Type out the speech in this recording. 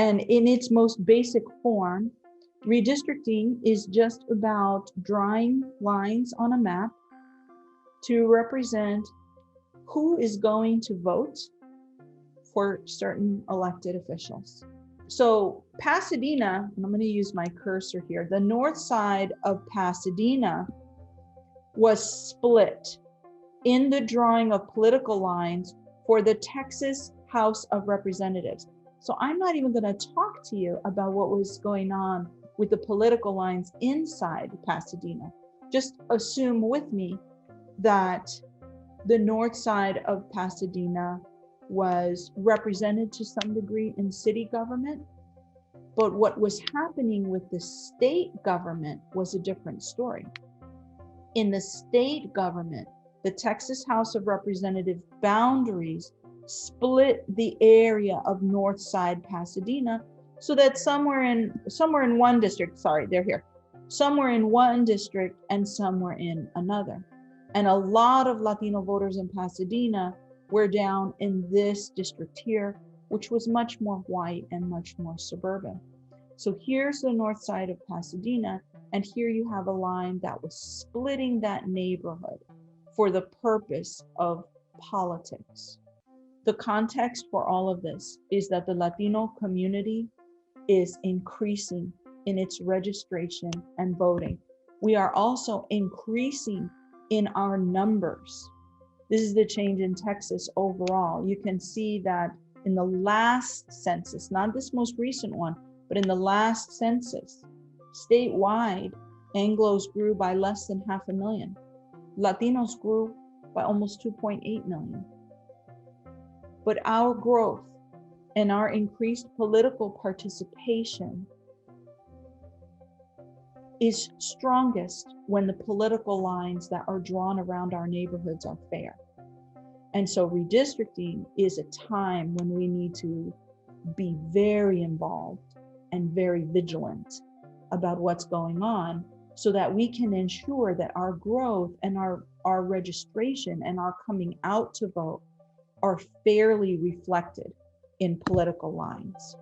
And in its most basic form, redistricting is just about drawing lines on a map to represent who is going to vote for certain elected officials. So Pasadena, and I'm going to use my cursor here, the north side of Pasadena was split in the drawing of political lines for the Texas House of Representatives. So I'm not even going to talk to you about what was going on with the political lines inside Pasadena. Just assume with me that the north side of Pasadena was represented to some degree in city government, but what was happening with the state government was a different story. In the state government, the Texas House of Representatives boundaries split the area of Northside Pasadena so that somewhere in one district, sorry, they're here, somewhere in one district and somewhere in another. And a lot of Latino voters in Pasadena were down in this district here, which was much more white and much more suburban. So here's the north side of Pasadena, and here you have a line that was splitting that neighborhood for the purpose of politics. The context for all of this is that the Latino community is increasing in its registration and voting. We are also increasing in our numbers. This is the change in Texas overall. You can see that in the last census, not this most recent one, but in the last census, statewide, Anglos grew by less than 500,000. Latinos grew by almost 2.8 million. But our growth and our increased political participation is strongest when the political lines that are drawn around our neighborhoods are fair. And so redistricting is a time when we need to be very involved and very vigilant about what's going on so that we can ensure that our growth and our registration and our coming out to vote are fairly reflected in political lines.